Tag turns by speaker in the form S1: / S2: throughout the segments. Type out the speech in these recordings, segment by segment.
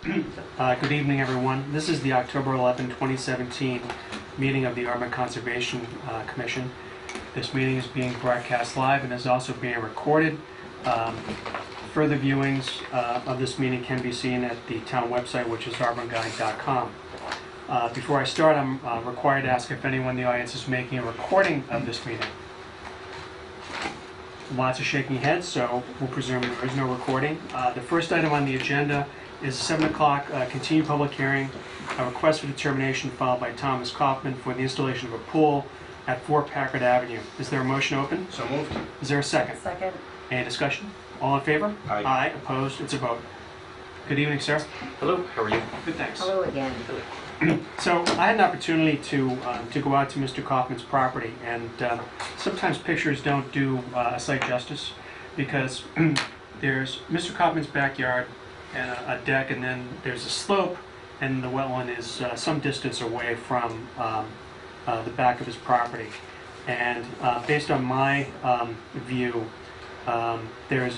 S1: Good evening, everyone. This is the October 11, 2017 meeting of the Urban Conservation Commission. This meeting is being broadcast live and is also being recorded. Further viewings of this meeting can be seen at the town website, which is urbanguide.com. Before I start, I'm required to ask if anyone in the audience is making a recording of this meeting. Lots of shaking heads, so we'll presume there is no recording. The first item on the agenda is 7 o'clock, continued public hearing, a request for determination filed by Thomas Kaufman for the installation of a pool at 4 Packard Avenue. Is there a motion open?
S2: So moved.
S1: Is there a second?
S3: Second.
S1: Any discussion? All in favor?
S2: Aye.
S1: Aye. Opposed? It's a vote. Good evening, sir.
S2: Hello, how are you?
S1: Good, thanks.
S3: Hello again.
S1: So I had an opportunity to go out to Mr. Kaufman's property, and sometimes pictures don't do a site justice, because there's Mr. Kaufman's backyard and a deck, and then there's a slope, and the wetland is some distance away from the back of his property. And based on my view, there's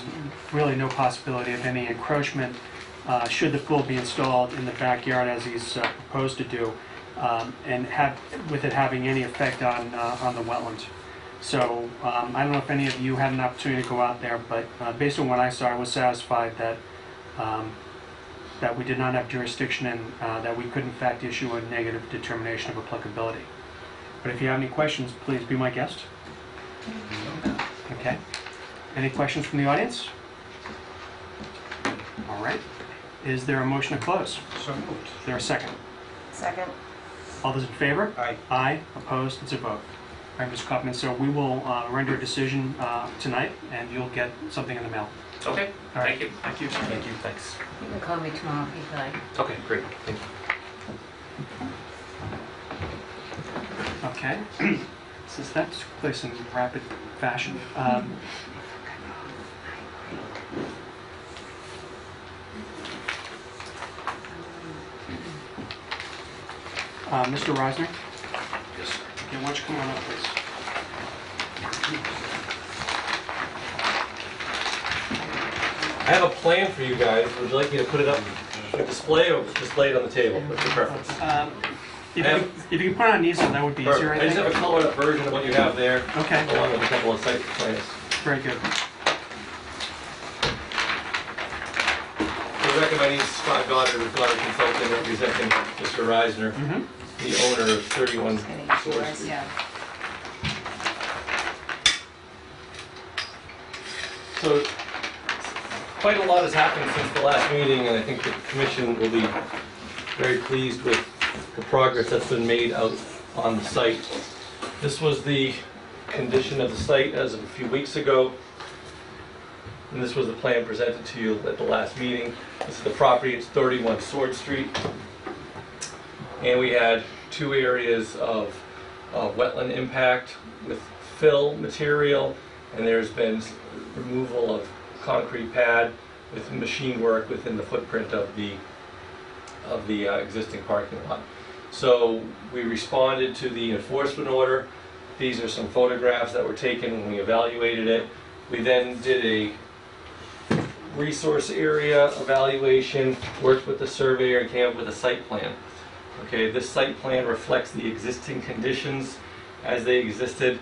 S1: really no possibility of any encroachment should the pool be installed in the backyard as he's proposed to do, and with it having any effect on the wetlands. So I don't know if any of you had an opportunity to go out there, but based on what I saw, I was satisfied that that we did not have jurisdiction and that we could in fact issue a negative determination of applicability. But if you have any questions, please be my guest. Okay. Any questions from the audience? All right. Is there a motion to close?
S2: So moved.
S1: Is there a second?
S3: Second.
S1: All those in favor?
S2: Aye.
S1: Aye. Opposed? It's a vote. All right, Mr. Kaufman, so we will render a decision tonight, and you'll get something in the mail.
S4: Okay,
S1: All right.
S4: thank you.
S1: Thank you.
S4: Thank you, thanks.
S3: You can call me tomorrow if you'd like.
S4: Okay, great, thank you.
S1: Okay. Since that took place in rapid fashion. Mr. Reisner?
S4: Yes, sir.
S1: Okay, why don't you come on up, please?
S5: I have a plan for you guys. Would you like me to put it up for display or just lay it on the table? What's your preference?
S1: If you can put it on easel, that would be easier,
S5: I
S1: I
S5: just have
S1: think.
S5: a colored up version of what you have there,
S1: Okay,
S5: along with a couple of site plans.
S1: very good.
S5: For the record, my name is Scott Goddard with Goddard Consulting, representing Mr. Reisner,
S1: Mm-hmm.
S5: the owner of 31 Sword Street.
S3: Yeah.
S5: So, quite a lot has happened since the last meeting, and I think the commission will be very pleased with the progress that's been made out on the site. This was the condition of the site as of a few weeks ago, and this was the plan presented to you at the last meeting. This is the property, it's 31 Sword Street, and we had 2 areas of wetland impact with fill material, and there's been removal of concrete pad with machine work within the footprint of the existing parking lot. So we responded to the enforcement order. These are some photographs that were taken when we evaluated it. We then did a resource area evaluation, worked with the surveyor, and came up with a site plan. Okay, this site plan reflects the existing conditions as they existed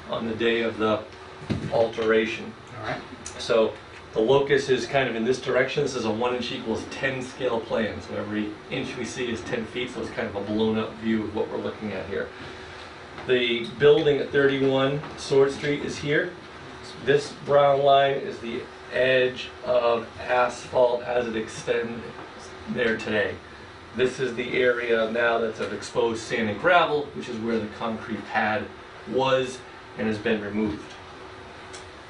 S5: on the day of the alteration.
S1: All right.
S5: So the locus is kind of in this direction. This is a 1 inch equals 10 scale plan. So every inch we see is 10 feet, so it's kind of a blown up view of what we're looking at here. The building at 31 Sword Street is here. This brown line is the edge of asphalt as it extends there today. This is the area now that's of exposed sand and gravel, which is where the concrete pad was and has been removed.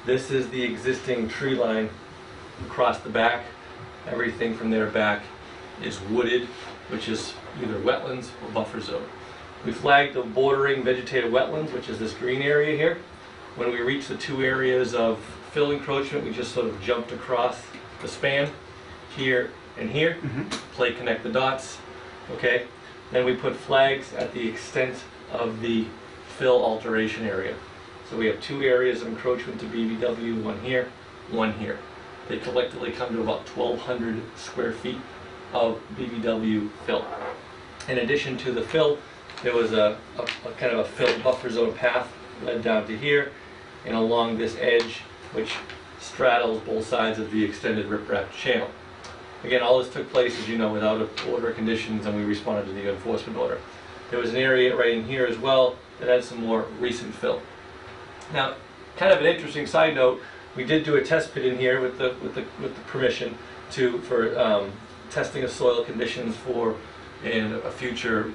S5: This is the existing tree line across the back. Everything from there back is wooded, which is either wetlands or buffer zone. We flagged the bordering vegetated wetlands, which is this green area here. When we reached the 2 areas of fill encroachment, we just sort of jumped across the span here and here, play connect the dots, okay? Then we put flags at the extent of the fill alteration area. So we have 2 areas of encroachment to BVW, one here, one here. They collectively come to about 1,200 square feet of BBW fill. In addition to the fill, there was a kind of a fill buffer zone path led down to here and along this edge, which straddles both sides of the extended riprap channel. Again, all this took place, as you know, without order conditions, and we responded to the enforcement order. There was an area right in here as well that had some more recent fill. Now, kind of an interesting side note, we did do a test pit in here with the permission for testing of soil conditions for a future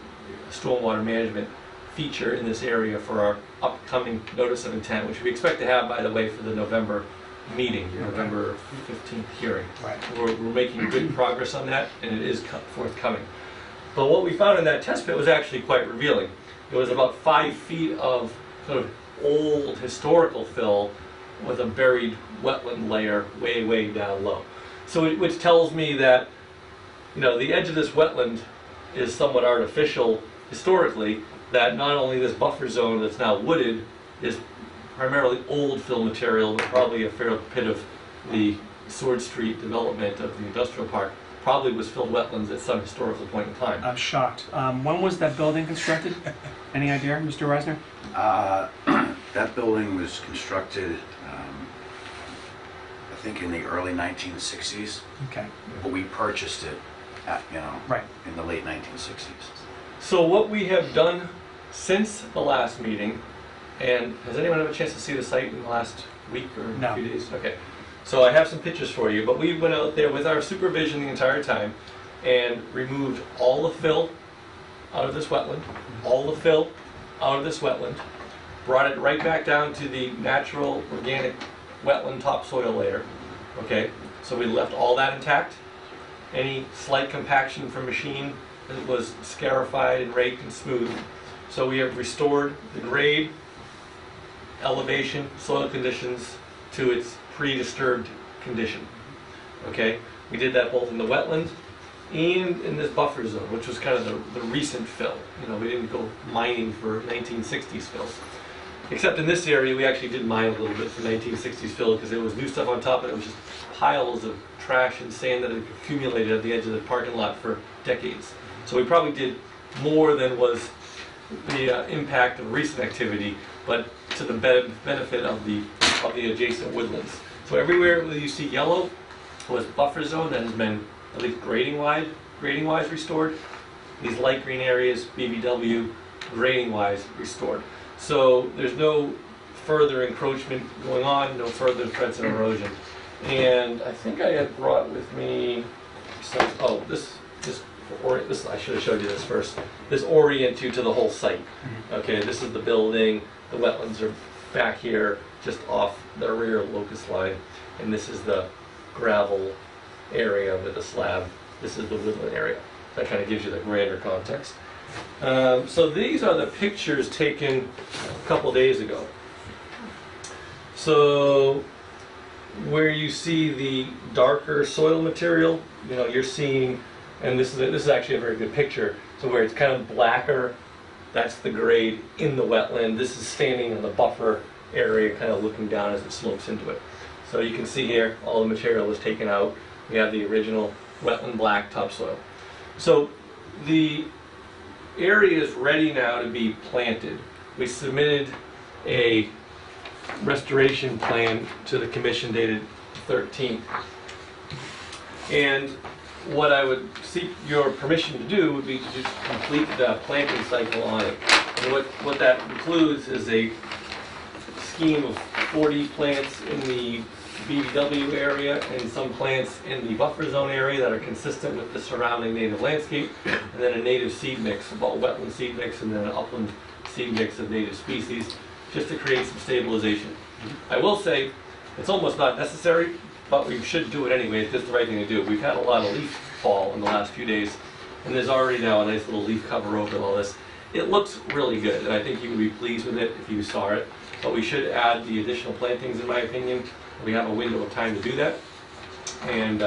S5: stormwater management feature in this area for our upcoming notice of intent, which we expect to have, by the way, for the November meeting, your November 15th hearing.
S1: Right.
S5: We're making good progress on that, and it is forthcoming. But what we found in that test pit was actually quite revealing. It was about 5 feet of sort of old historical fill with a buried wetland layer way, way down low. So which tells me that, you know, the edge of this wetland is somewhat artificial historically, that not only this buffer zone that's now wooded is primarily old fill material, but probably a fair bit of the Sword Street development of the industrial park probably was filled wetlands at some historical point in time.
S1: I'm shocked. When was that building constructed? Any idea, Mr. Reisner?
S2: That building was constructed, I think in the early 1960s,
S1: Okay.
S2: but we purchased it at,
S1: Right.
S2: in the late 1960s.
S5: So what we have done since the last meeting, and has anyone had a chance to see the site in the last week or
S1: No.
S5: few days? Okay. So I have some pictures for you, but we went out there with our supervision the entire time and removed all the fill out of this wetland, all the fill out of this wetland, brought it right back down to the natural organic wetland topsoil layer. Okay, so we left all that intact. Any slight compaction from machine was scarified and raked and smoothed. So we have restored the grade, elevation, soil conditions to its pre-disturbed condition. Okay, we did that both in the wetland and in this buffer zone, which was kind of the recent fill. You know, we didn't go mining for 1960s fills. Except in this area, we actually did mine a little bit for 1960s fill because there was new stuff on top of it. It was just piles of trash and sand that had accumulated at the edge of the parking lot for decades. So we probably did more than was the impact of recent activity, but to the benefit of the adjacent woodlands. So everywhere that you see yellow was buffer zone that has been at least grading-wise restored. These light green areas, BBW, grading-wise restored. So there's no further encroachment going on, no further threats of erosion. And I think I had brought with me some, this I should have showed you this first. This orients you to the whole site. Okay, this is the building, the wetlands are back here, just off the rear locus line, and this is the gravel area with the slab. This is the woodland area. That kind of gives you the grander context. So these are the pictures taken a couple days ago. So where you see the darker soil material, you know, you're seeing, and this is actually a very good picture. So where it's kind of blacker, that's the grade in the wetland. This is standing in the buffer area, kind of looking down as it slopes into it. So you can see here, all the material was taken out. We have the original wetland black topsoil. So the area is ready now to be planted. We submitted a restoration plan to the commission dated 13th. And what I would seek your permission to do would be to just complete the planting cycle on it. And what that includes is a scheme of 40 plants in the BBW area and some plants in the buffer zone area that are consistent with the surrounding native landscape, and then a native seed mix, about wetland seed mix and then an upland seed mix of native species, just to create some stabilization. I will say it's almost not necessary, but we should do it anyway. It's just the right thing to do. We've had a lot of leaf fall in the last few days, and there's already now a nice little leaf cover over all this. It looks really good, and I think you would be pleased with it if you saw it, but we should add the additional plantings, in my opinion. We have a window of time to do that, and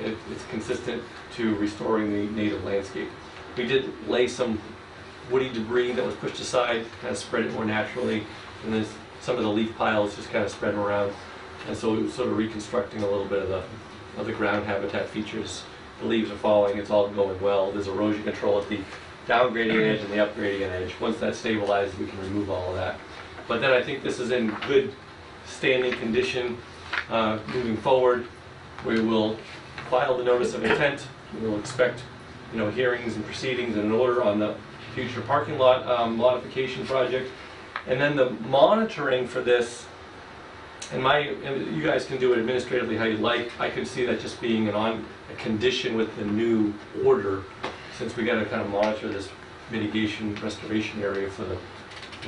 S5: it's consistent to restoring the native landscape. We did lay some woody debris that was pushed aside, kind of spread it more naturally, and then some of the leaf piles just kind of spread around, and so we were sort of reconstructing a little bit of the ground habitat features the leaves are falling, it's all going well. There's erosion control at the downgrading edge and the upgrading edge. Once that's stabilized, we can remove all of that. But then I think this is in good standing condition moving forward. We will file the notice of intent. We will expect, hearings and proceedings in order on the future parking lot modification project. And then the monitoring for this, and you guys can do it administratively how you like. I could see that just being a condition with the new order, since we got to kind of monitor this mitigation restoration area for the,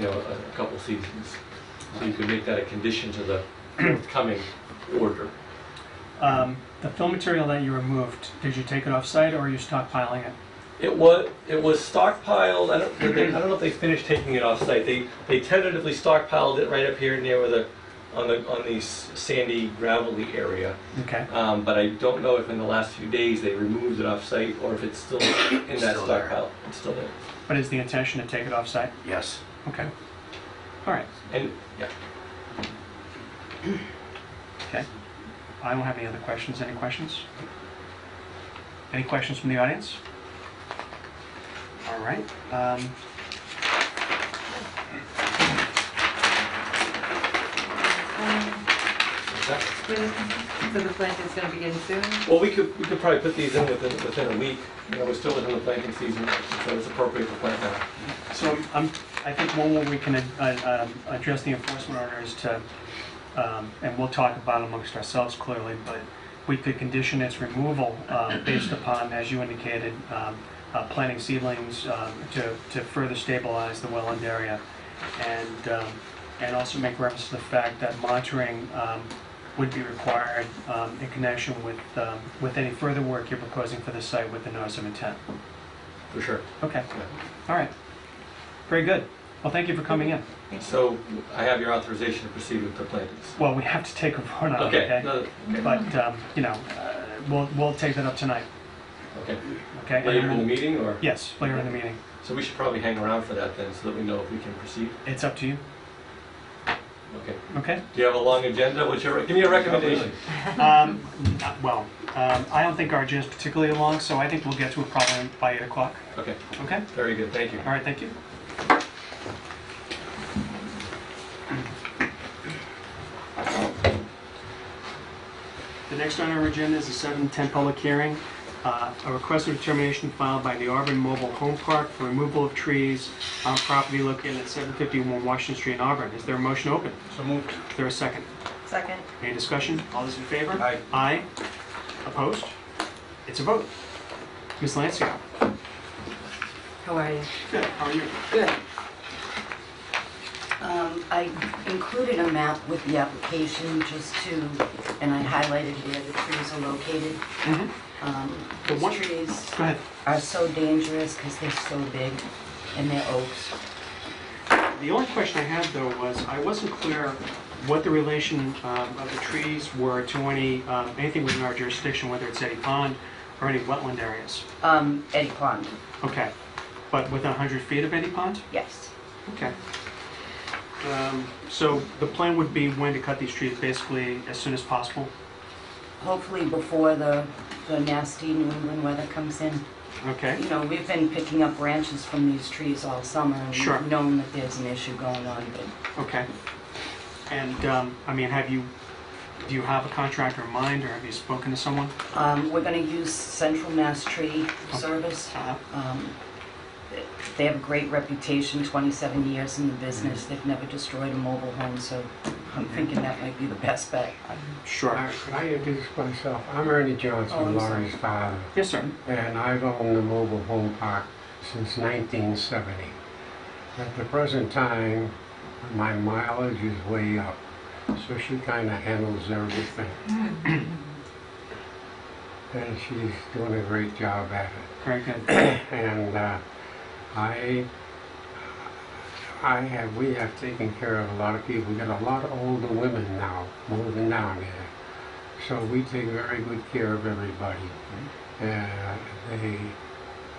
S5: a couple seasons. So you could make that a condition to the forthcoming order.
S1: The fill material that you removed, did you take it off-site or are you stockpiling it?
S5: It was stockpiled. I don't know if they finished taking it off site. They tentatively stockpiled it right up here near where on the sandy gravelly area.
S1: Okay.
S5: But I don't know if in the last few days they removed it off site or if it's still in that
S2: Still there.
S5: stockpile. It's still there.
S1: But is the intention to take it off-site?
S2: Yes.
S1: Okay. All right.
S5: And yeah.
S1: Okay. I don't have any other questions. Any questions? Any questions from the audience? All right.
S3: So the planting's gonna begin soon?
S5: Well, we could probably put these in within a week. We're still within the planting season, so it's appropriate to plant now.
S1: So I think one way we can address the enforcement order is to, and we'll talk about it amongst ourselves clearly, but we could condition its removal based upon, as you indicated, planting seedlings to further stabilize the wetland area, and also make reference to the fact that monitoring would be required in connection with any further work you're proposing for the site with the notice of intent.
S5: For sure.
S1: Okay. All right. Very good. Well, thank you for coming in.
S5: So I have your authorization to proceed with the plantings.
S1: Well, we have to take a vote on it, okay?
S5: No, okay.
S1: But we'll take that up tonight,
S5: Okay.
S1: okay? And
S5: Later
S1: then
S5: in the
S1: we'll-
S5: meeting, or?
S1: Yes, later in the meeting.
S5: So we should probably hang around for that then, so that we know if we can proceed.
S1: It's up to you,
S5: Okay.
S1: okay?
S5: Do you have a long agenda? Give me a recommendation.
S1: I don't think our agenda is particularly long, so I think we'll get to it probably by 8 o'clock,
S5: Okay,
S1: okay?
S5: very good, thank you.
S1: All right, thank you. The next on our agenda is a 7:10 public hearing. A request for determination filed by the Auburn Mobile Home Park for removal of trees on property located at 751 Washington Street in Auburn. Is there a motion open?
S4: So moved.
S1: Is there a second?
S3: Second.
S1: Any discussion? All those in favor?
S4: Aye.
S1: Aye. Opposed? It's a vote. Ms. Lancia?
S3: How are you?
S1: Good. How are you?
S6: Good. I included a map with the application just to, and I highlighted where the trees are located.
S1: The one-
S6: These trees
S1: Go ahead.
S6: are so dangerous because they're so big and they're oaks.
S1: The only question I had though was, I wasn't clear what the relation of the trees were to anything within our jurisdiction, whether it's Eddie Pond or any wetland areas.
S6: Eddie Pond,
S1: Okay. But within 100 feet of Eddie Pond?
S6: yes.
S1: Okay. So the plan would be when to cut these trees, basically as soon as possible?
S6: Hopefully before the nasty New England weather comes in.
S1: Okay.
S6: You know, we've been picking up branches from these trees all summer and
S1: Sure.
S6: we've known that there's an issue going on, but
S1: Okay. And, do you have a contractor in mind, or have you spoken to someone?
S6: we're gonna use Central Mass Tree Service. They have a great reputation, 27 years in the business. They've never destroyed a mobile home, so I'm thinking that might be the best bet.
S1: Sure.
S7: Could I introduce myself? I'm Ernie
S6: Oh,
S7: Johnson,
S6: I'm sorry.
S7: Laurie's father,
S1: Yes, sir.
S7: and I've owned the mobile home park since 1970. At the present time, my mileage is way up, so she kind of handles everything. And she's doing a great job at it.
S1: Very good.
S7: And we have taken care of a lot of people. We got a lot of older women now moving down there. So we take very good care of everybody.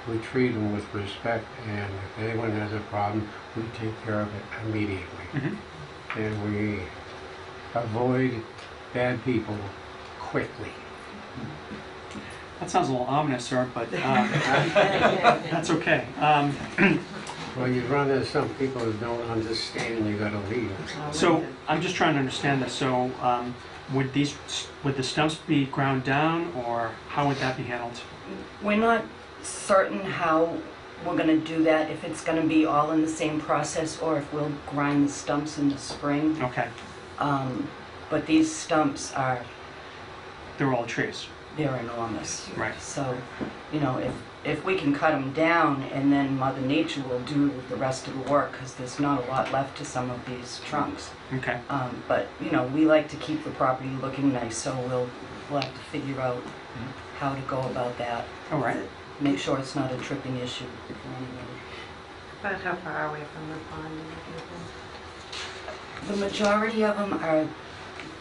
S7: We treat them with respect, and if anyone has a problem, we take care of it immediately.
S1: Mhm.
S7: And we avoid bad people quickly.
S1: That sounds a little ominous, sir, but that's okay.
S7: Well, you run into some people who don't understand, you gotta leave them.
S1: So I'm just trying to understand this. So would the stumps be ground down, or how would that be handled?
S6: We're not certain how we're gonna do that, if it's gonna be all in the same process, or if we'll grind the stumps in the spring.
S1: Okay,
S6: But these stumps are,
S1: they're all trees,
S6: they're enormous.
S1: right?
S6: So, you know, if we can cut them down, and then Mother Nature will do the rest of the work, because there's not a lot left to some of these trunks.
S1: Okay,
S6: But, you know, we like to keep the property looking nice, so we'll have to figure out how to go about that.
S1: all right.
S6: Make sure it's not a tripping issue for anybody.
S3: About how far away from the pond are you
S6: The majority of them are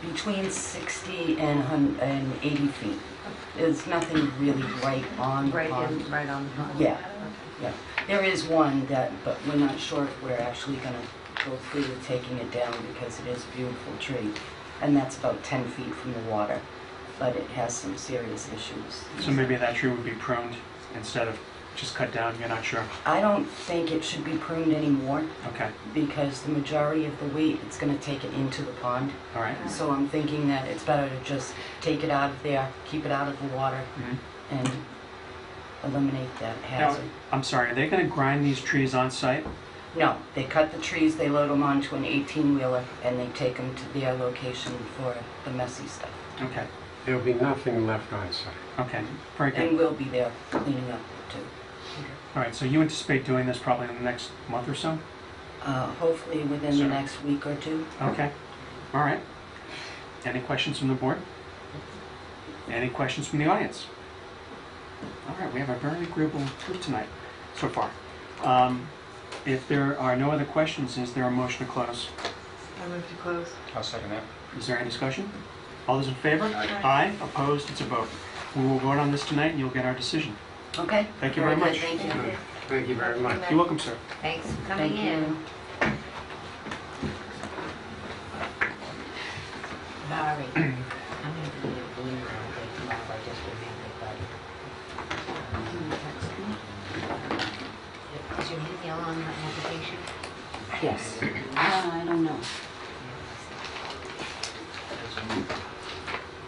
S6: between 60 and 80 feet. There's nothing really right on the
S3: thinking?
S6: pond.
S3: Right on the pond?
S6: Yeah. Yeah, there is one that, but we're not sure if we're actually gonna go through with taking it down, because it is a beautiful tree. And that's about 10 feet from the water, but it has some serious issues.
S1: So maybe that tree would be pruned instead of just cut down, you're not sure?
S6: I don't think it should be pruned anymore,
S1: Okay,
S6: because the majority of the weight, it's gonna take it into the pond.
S1: all right.
S6: So I'm thinking that it's better to just take it out of there, keep it out of the water,
S1: Mhm.
S6: and eliminate that
S1: Now,
S6: hazard.
S1: I'm sorry, are they gonna grind these trees on site?
S6: No, they cut the trees, they load them onto an 18-wheeler, and they take them to their location for the messy stuff.
S1: Okay,
S7: There'll be nothing left on site.
S1: okay, very
S6: And
S1: good.
S6: we'll be there cleaning up too.
S1: All right, so you anticipate doing this probably in the next month or so?
S6: Hopefully within
S1: Sure.
S6: the next week or two.
S1: Okay, all right. Any questions from the board? Any questions from the audience? All right, we have a very agreeable group tonight so far. If there are no other questions, is there a motion to close?
S3: I move to close.
S4: I'll second that.
S1: Is there any discussion? All those in favor?
S3: Aye.
S1: Aye, opposed, it's a vote. We will vote on this tonight and you'll get our decision.
S6: Okay?
S1: Thank you very much.
S6: good, Thank you.
S7: Thank you very much.
S1: You're welcome, sir.
S8: Thanks for coming
S6: Thank
S8: in.
S6: you.
S8: Sorry. I'm gonna need a blue one tomorrow, I just remembered, but. Is your email on the application?
S6: Yes. I don't know.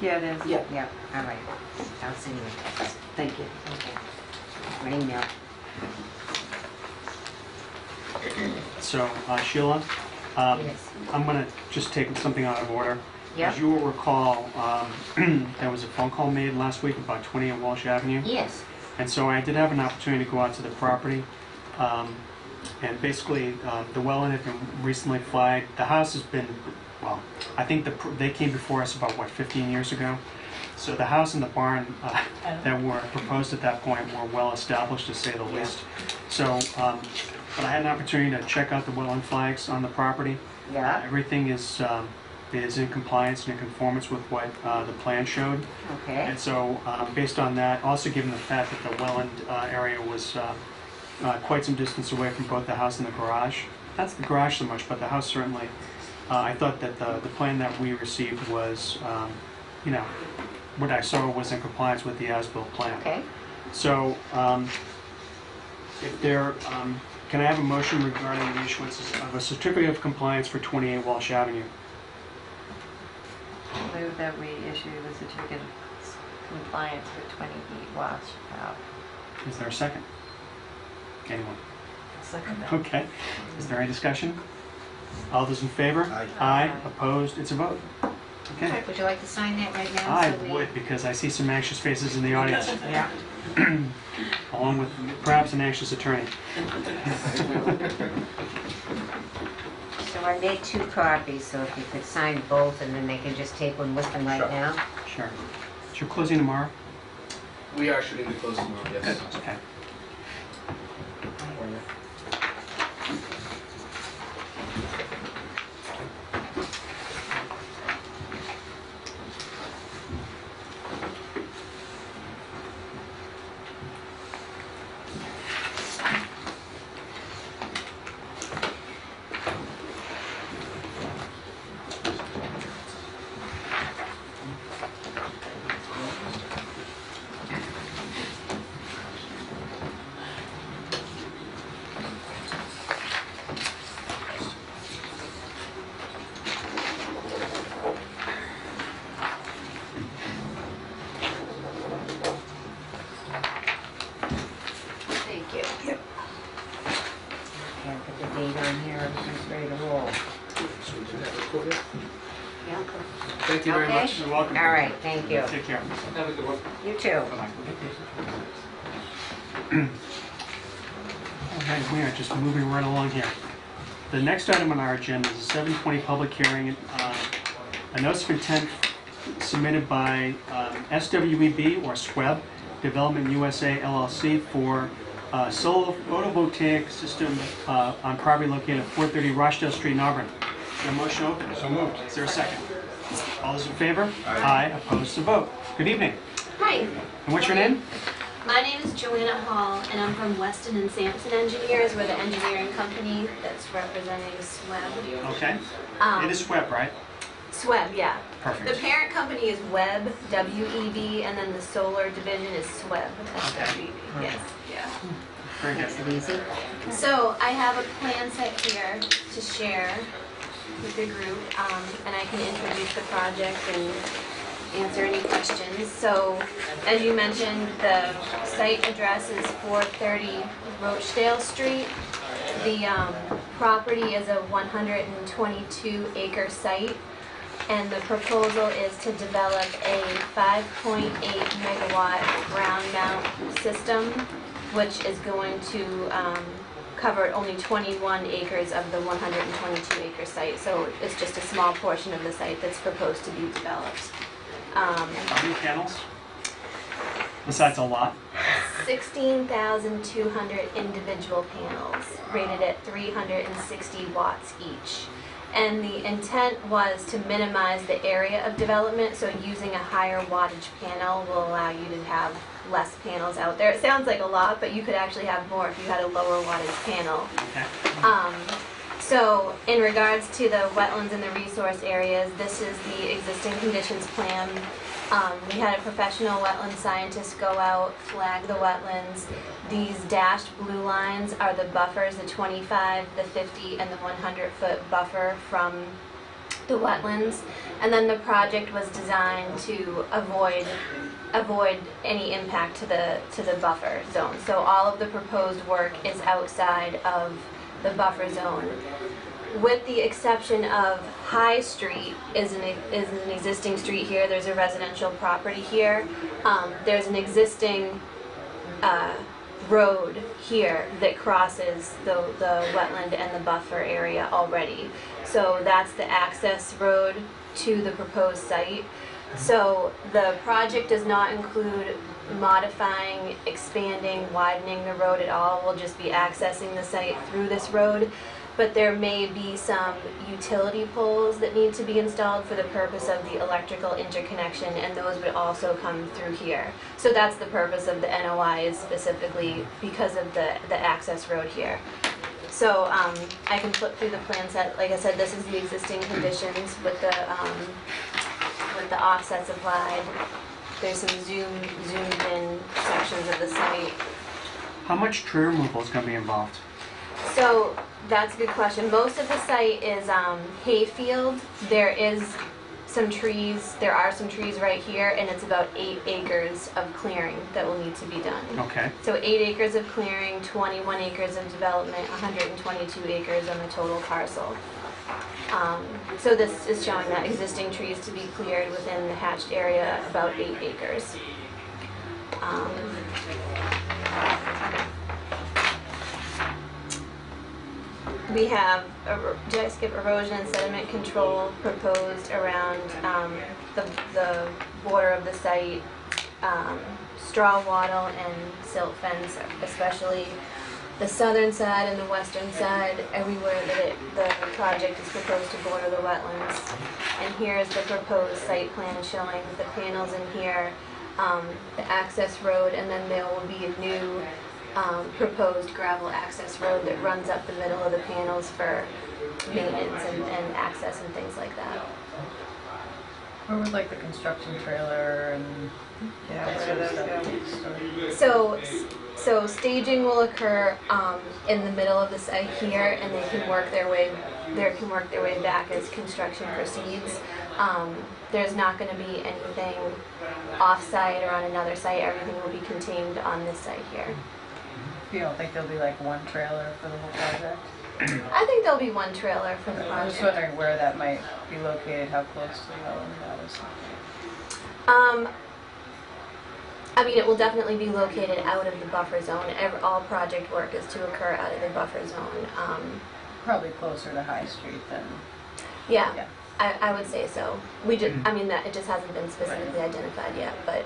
S3: Yeah, it is.
S6: Yeah.
S8: Yeah, all right. I'll send you a text.
S6: Thank you.
S8: Okay. My email.
S1: So, Sheila,
S8: Yes.
S1: I'm gonna just take something out of order.
S8: Yep.
S1: As you will recall, there was a phone call made last week about 28 Walsh Avenue.
S8: Yes.
S1: And so I did have an opportunity to go out to the property. And basically, the wetland had been recently flagged. The house has been, well, I think they came before us about, 15 years ago? So the house and the barn that were proposed at that point were well established, to say the least. So, but I had an opportunity to check out the wetland flags on the property.
S8: Yeah.
S1: Everything is in compliance and in conformance with what the plan showed.
S8: Okay.
S1: And so, based on that, also given the fact that the wetland area was quite some distance away from both the house and the garage, not the garage so much, but the house certainly, I thought that the plan that we received was, what I saw was in compliance with the as-built plan.
S8: Okay.
S1: So, if there, can I have a motion regarding the issuance of a certificate of compliance for 28 Walsh Avenue?
S3: Move that we issue the certificate of compliance for 28 Wash Ave.
S1: Is there a second? Anyone?
S3: Second that.
S1: Okay. Is there any discussion? All those in favor?
S4: Aye.
S1: Aye. Opposed? It's a vote. Okay.
S8: Would you like to sign that right now?
S1: I
S8: so we-
S1: would, because I see some anxious faces in the audience,
S8: Yeah.
S1: along with perhaps an anxious attorney.
S8: So I made 2 copies, so if you could sign both, and then they can just take one with them right
S4: Sure.
S8: now.
S1: Sure. Is your closing tomorrow?
S4: We are shooting to close tomorrow, yes.
S1: Okay.
S4: Thank you very
S8: Okay.
S4: much.
S1: You're welcome.
S8: All right, thank you.
S1: Take care.
S4: Have a good one.
S8: You too.
S1: Okay, we are just moving right along here. The next item on our agenda is a 7:20 public hearing. A notice of intent submitted by SWEB or SWEB Development USA LLC for solar photovoltaic system on property located at 430 Rochdale Street in Auburn. Is there a motion open?
S7: So moved.
S1: Is there a second? All those in favor? Aye. Opposed to vote. Good evening.
S9: Hi,
S1: And what's your name?
S9: my name is Joanna Hall, and I'm from Weston and Sampson Engineers. We're the engineering company that's representing SWEB.
S1: Okay. It is SWEB, right?
S9: SWEB, yeah. The
S1: Perfect.
S9: parent company is WEB, W-E-B, and then the solar division is SWEB, S-W-E-B. Yes, yeah.
S1: Very
S8: Makes
S1: good.
S8: it easy.
S9: So I have a plan set here to share with the group, and I can introduce the project and answer any questions. So, as you mentioned, the site address is 430 Rochdale Street. The property is a 122-acre site, and the proposal is to develop a 5.8 megawatt ground mount system, which is going to cover only 21 acres of the 122-acre site. So it's just a small portion of the site that's proposed to be developed.
S1: How many panels? Besides a lot?
S9: 16,200 individual panels, rated at 360 watts each. And the intent was to minimize the area of development, so using a higher wattage panel will allow you to have less panels out there. It sounds like a lot, but you could actually have more if you had a lower wattage panel.
S1: Okay.
S9: So in regards to the wetlands and the resource areas, this is the existing conditions plan. We had a professional wetland scientist go out, flag the wetlands. These dashed blue lines are the buffers, the 25, the 50, and the 100-foot buffer from the wetlands. And then the project was designed to avoid any impact to the buffer zone. So all of the proposed work is outside of the buffer zone, with the exception of High Street is an existing street here. There's a residential property here. There's an existing road here that crosses the wetland and the buffer area already. So that's the access road to the proposed site. So the project does not include modifying, expanding, widening the road at all. We'll just be accessing the site through this road. But there may be some utility poles that need to be installed for the purpose of the electrical interconnection, and those would also come through here. So that's the purpose of the NOI, is specifically because of the access road here. So I can flip through the plan set. Like I said, this is the existing conditions with the offsets applied. There's some zoomed in sections of the site.
S1: How much tree removal is going to be involved?
S9: So that's a good question. Most of the site is hayfield. There are some trees right here, and it's about 8 acres of clearing that will need to be done.
S1: Okay.
S9: So 8 acres of clearing, 21 acres of development, 122 acres on the total parcel. So this is showing that existing trees to be cleared within the hatched area, about 8 acres. We have, did I skip erosion and sediment control proposed around the border of the site, straw wattle and silt fence, especially the southern side and the western side, everywhere that the project is proposed to border the wetlands. And here is the proposed site plan showing the panels in here, the access road, and then there will be a new proposed gravel access road that runs up the middle of the panels for maintenance and access and things like that.
S3: Where would like the construction trailer and
S9: So staging will occur in the middle of the site here, and they can work their way back as construction proceeds. There's not going to be anything off-site or on another site. Everything will be contained on this site here.
S3: you don't think there'll be like one trailer for the whole project?
S9: I think there'll be one trailer for the
S10: I'm just
S9: project.
S10: wondering where that might be located, how close to the wetland that is.
S9: I mean, it will definitely be located out of the buffer zone. All project work is to occur out of the buffer zone.
S10: Probably closer to High Street than,
S9: Yeah,
S10: yeah.
S9: I would say so. We just, I mean, that it just hasn't been specifically identified yet, but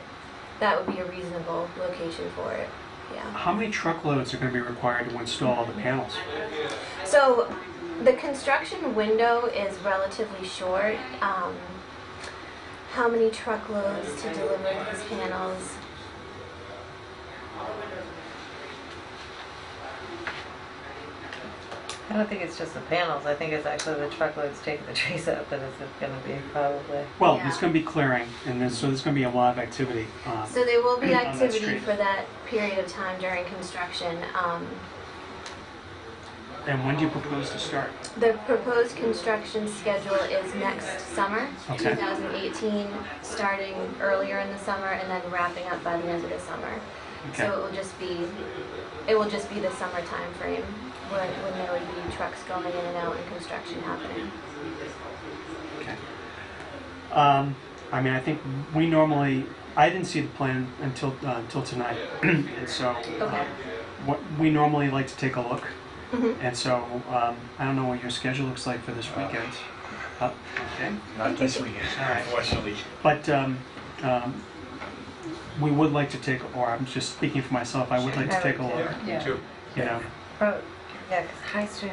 S9: that would be a reasonable location for it. Yeah.
S1: How many truckloads are going to be required to install the panels?
S9: So the construction window is relatively short. How many truckloads to deliver these panels?
S3: I don't think it's just the panels, I think it's actually the truckloads taking the trees out that it's gonna be probably.
S1: Well,
S9: Yeah.
S1: there's going to be clearing, and so there's going to be a lot of activity.
S9: So there will be
S1: on that
S9: activity
S1: street.
S9: for that period of time during construction.
S1: And when do you propose to start?
S9: The proposed construction schedule is next summer,
S1: Okay.
S9: 2018, starting earlier in the summer and then wrapping up by the end of the summer.
S1: Okay.
S9: So it will just be the summer time frame when there would be trucks going in and out and construction happening.
S1: Okay. I mean, I think I didn't see the plan until tonight, and so
S9: Okay.
S1: what we normally like to take a look,
S9: Mhm.
S1: and so I don't know what your schedule looks like for this weekend. Okay.
S2: Not this weekend,
S1: All right.
S2: unfortunately.
S1: But we would like to take, or I'm just speaking for myself, I would like to take a look.
S10: Yeah.
S4: Too.
S1: You know,
S3: Oh, yeah, 'cause High Street,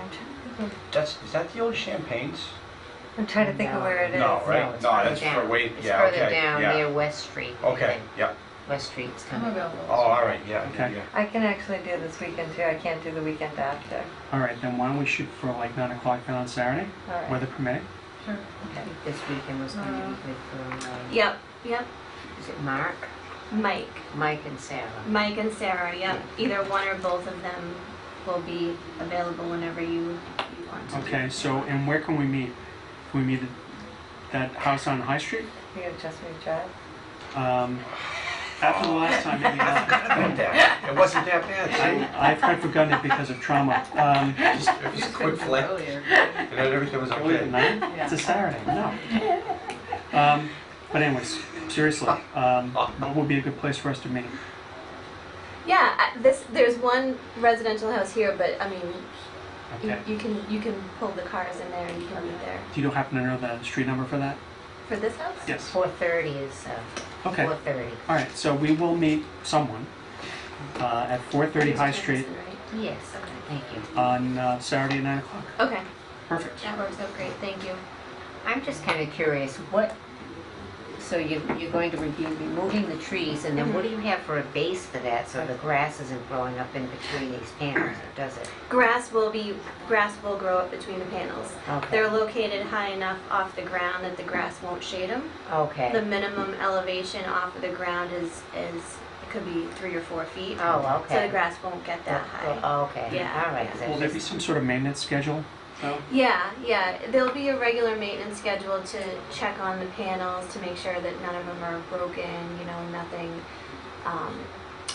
S2: Is that the old Champagnes?
S3: I'm trying to think of where it is.
S2: No, right?
S8: it's
S2: No,
S8: further
S2: that's
S8: down.
S2: for way,
S8: It's
S2: yeah,
S8: further
S2: okay,
S8: down
S2: yeah.
S8: near West Street. I
S2: Okay,
S8: think.
S2: yeah.
S8: West Street's
S10: I'm
S8: coming.
S10: available.
S2: Oh, all right, yeah, yeah,
S1: Okay.
S2: yeah.
S3: I can actually do this weekend too, I can't do the weekend after.
S1: all right, then why don't we shoot for like 9 o'clock then on Saturday,
S3: All right.
S1: weather permitting?
S8: I think this weekend was going to be good for,
S9: Yep,
S8: is it Mark? Mike and Sarah.
S9: Mike and Sarah, yep. Either one or both of them will be available whenever you want to.
S1: Okay, so, and where can we meet? Can we meet at that house on High Street?
S3: You gonna just me drive?
S1: After the last time, maybe not.
S2: About that. It wasn't that bad, see?
S1: I've kind of forgotten it because of trauma.
S2: Just a quick flip,
S10: Earlier.
S2: and then everything was
S1: Earlier
S2: okay.
S1: than 9? It's a Saturday, no. But anyways, seriously, what would be a good place for us to meet?
S9: Yeah, there's one residential house here, but I mean,
S1: Okay.
S9: you can pull the cars in there and you can meet there.
S1: Do you happen to know the street number for that?
S9: For this house?
S1: Yes.
S8: 4:30 is,
S1: Okay.
S8: 4:30.
S1: All right, so we will meet someone at 4:30 High Street
S8: Yes, thank you.
S1: on Saturday at 9 o'clock.
S9: Okay,
S1: Perfect.
S9: that works out great, thank you.
S8: I'm just kind of curious, so you're going to be removing the trees, and then what do you have for a base for that, so the grass isn't growing up in between these panels, or does it?
S9: Grass will grow up between the panels.
S8: Okay.
S9: They're located high enough off the ground that the grass won't shade them. The
S8: Okay.
S9: minimum elevation off of the ground is it could be 3 or 4 feet.
S8: Oh,
S9: So the
S8: okay.
S9: grass won't get that high.
S8: Oh, okay,
S9: Yeah,
S8: all right.
S9: yeah.
S8: 'cause I
S1: Will
S8: was
S1: there be
S8: just-
S1: some sort of maintenance schedule, though?
S9: Yeah, there'll be a regular maintenance schedule to check on the panels to make sure that none of them are broken, nothing.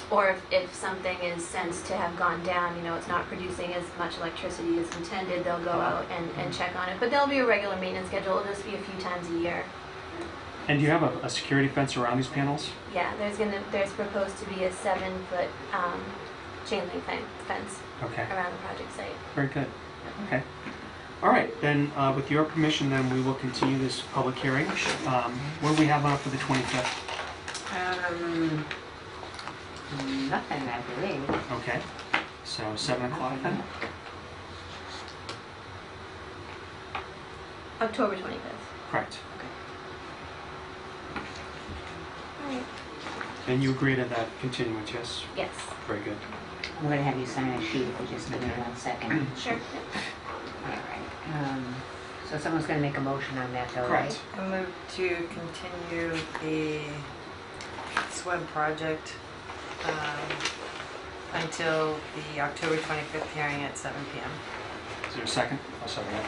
S9: Or if something is sensed to have gone down, it's not producing as much electricity as intended, they'll go out and check on it. But there'll be a regular maintenance schedule, it'll just be a few times a year.
S1: And do you have a security fence around these panels?
S9: Yeah, there's proposed to be a 7-foot chain link fence
S1: Okay,
S9: around the project site.
S1: very good. Okay. All right, then with your permission, then we will continue this public hearing. What do we have on for the 25th?
S8: Nothing, I believe.
S1: Okay, so 7 o'clock then?
S9: October 25th.
S1: Correct.
S9: Alright.
S1: And you agree to that continuance, yes?
S9: Yes,
S1: Very good.
S8: I'm going to have you sign a sheet, if you just give me 1 second.
S9: sure.
S8: All right. So someone's going to make a motion on that, though, right?
S1: Correct.
S3: I move to continue the swim project until the October 25th hearing at 7 p.m.
S1: Is there a second?
S2: I'll second that.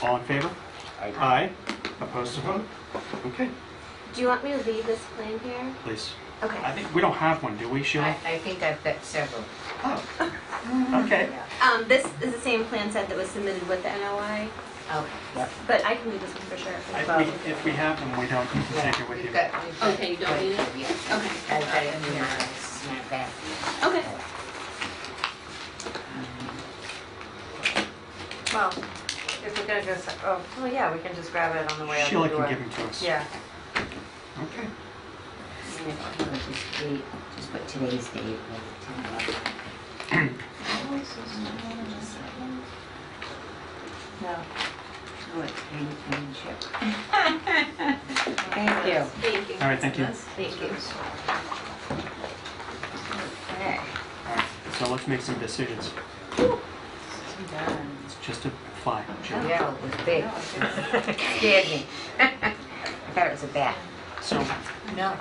S1: All in favor? Aye. Opposed to vote? Okay,
S9: Do you want me to leave this plan here?
S1: please.
S9: Okay.
S1: I think we don't have one, do we, Sheila?
S8: I think I've got several.
S1: Oh, Okay.
S9: This is the same plan set that was submitted with the NOI,
S8: Okay, yep.
S9: but I can do this one for sure.
S1: If we have them, we don't need to take it with you.
S8: We've got-
S9: Okay, you don't need it?
S8: Yeah.
S9: Okay.
S8: I've got it here, snap back.
S9: Okay.
S3: Well, if we're gonna go, oh, well, yeah, we can just grab it on the way out the door.
S1: Sheila can give them to us.
S3: Yeah.
S1: Okay.
S8: Just put today's date.
S3: No.
S8: Oh, it's pain chip. Thank you.
S9: Thank you.
S1: All right, thank you.
S9: Thank you.
S8: Okay.
S1: So let's make some decisions.
S3: Done.
S1: It's just a fly.
S8: Yeah, it was big. Scared me. I thought it was a bat.
S1: So
S3: No.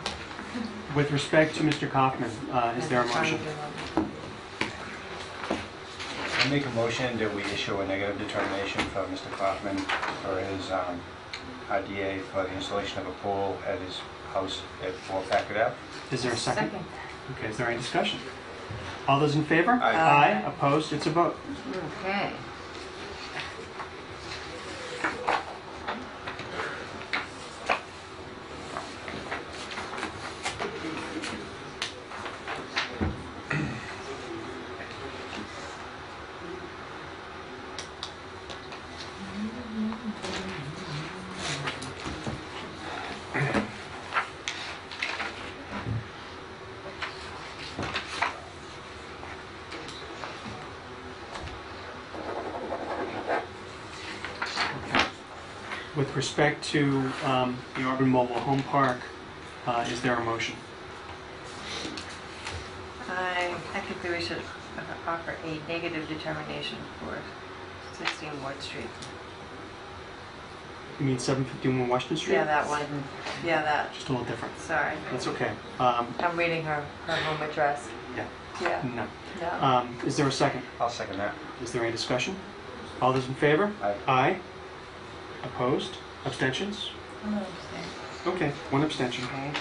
S1: with respect to Mr. Kaufman, is there a motion?
S2: I make a motion that we issue a negative determination for Mr. Kaufman for his RDA for the installation of a pool at his house at 4 Packard Ave.
S1: Is there a second? Okay, is there any discussion? All those in favor?
S2: Aye.
S1: Aye, opposed, it's a vote.
S8: Okay.
S1: With respect to the Auburn Mobile Home Park, is there a motion?
S3: I think that we should offer a negative determination for 16 Ward Street.
S1: You mean 751 Washington Street?
S3: Yeah, that one. Yeah, that.
S1: Just a little different.
S3: Sorry.
S1: That's okay.
S3: I'm reading her home address.
S1: Yeah.
S3: Yeah.
S1: No.
S3: No.
S1: Is there a second?
S2: I'll second that.
S1: Is there any discussion? All those in favor?
S2: Aye.
S1: Aye. Opposed? Abstentions? Okay, one abstention.
S8: Okay,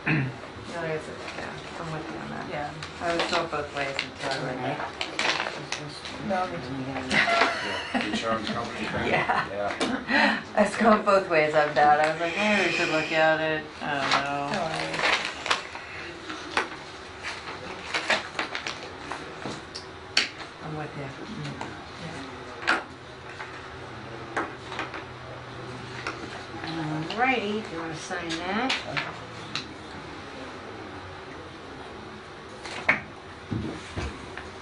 S8: all
S3: No, it's, yeah, I'm with you on that. Yeah. I was told both ways until I read
S8: right.
S3: that. No,
S2: The insurance company thing?
S3: Yeah.
S2: Yeah.
S3: I was going both ways on that. I was like, maybe we should look at it. I don't know. I'm with you.
S8: Alrighty, do you want to sign that?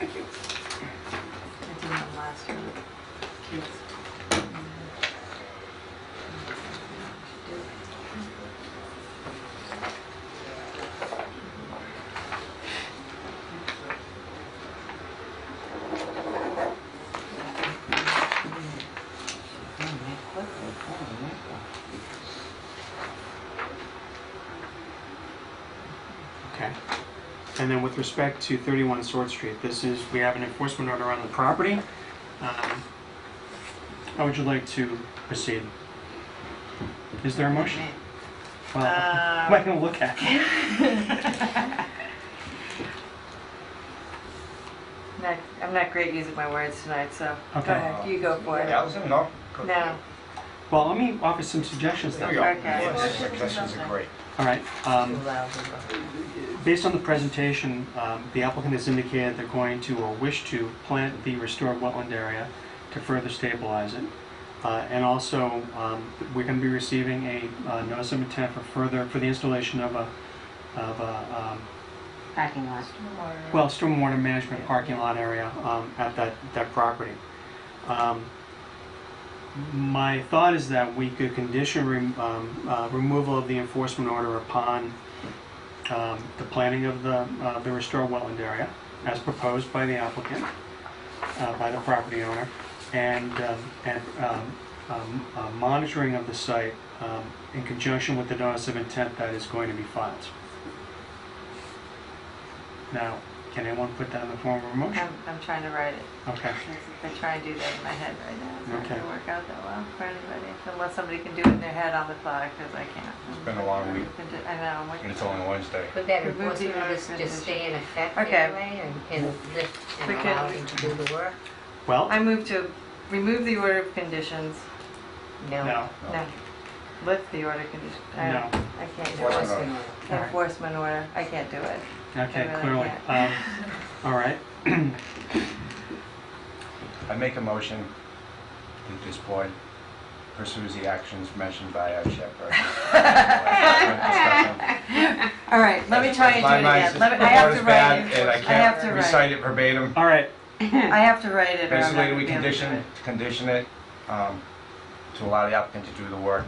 S3: I did that last year.
S1: Okay. And then with respect to 31 Sword Street, we have an enforcement order on the property. How would you like to proceed? Is there a motion? Well, what am I going to look at?
S3: I'm not great using my words tonight, so
S1: Okay.
S3: go ahead. You go for it.
S2: Yeah, I was in, no. Go.
S3: No.
S1: Well, let me offer some suggestions
S2: There we
S1: then.
S2: go.
S3: Okay.
S2: Suggestions are great.
S1: All right.
S3: Too loud.
S1: Based on the presentation, the applicant has indicated they're going to or wish to plant the restored wetland area to further stabilize it. And also, we're going to be receiving a notice of intent for the installation of a
S8: Parking lot.
S1: stormwater management parking lot area at that property. My thought is that we could condition removal of the enforcement order upon the planning of the restored wetland area, as proposed by the applicant, by the property owner, and monitoring of the site in conjunction with the notice of intent that is going to be filed. Now, Can anyone put that in the form of a motion?
S3: I'm trying to write it.
S1: Okay.
S3: I try and do that in my head right now. It's not
S1: Okay.
S3: gonna work out that well for anybody, unless somebody can do it in their head on the fly, because I can't.
S2: It's been a long week.
S3: I know, I'm
S2: And
S3: like,
S2: it's only Wednesday.
S8: Would that
S3: Remove the
S8: enforcement
S3: order
S8: just
S3: condition.
S8: stay in effect
S3: Okay.
S8: anyway and lift and
S3: We
S8: allow
S3: can-
S8: him to do the work?
S1: Well,
S3: I move to remove the order of conditions.
S1: no.
S3: No. Lift the order condition.
S1: No.
S3: I can't do
S2: Enforcement
S3: it.
S2: order.
S1: All right.
S3: Enforcement order, I can't do it.
S1: Okay,
S3: I really
S1: clearly.
S3: can't.
S1: All right.
S2: I make a motion that this board pursues the actions mentioned by our chairperson.
S3: All right, let me try and do it again. I have to write it.
S2: And I
S3: have to
S2: can't
S3: write
S2: recite it verbatim.
S1: All right.
S3: I have to write it or I'm not
S2: Basically,
S3: gonna
S2: we
S3: be able to do it.
S2: condition it to allow the applicant to do the work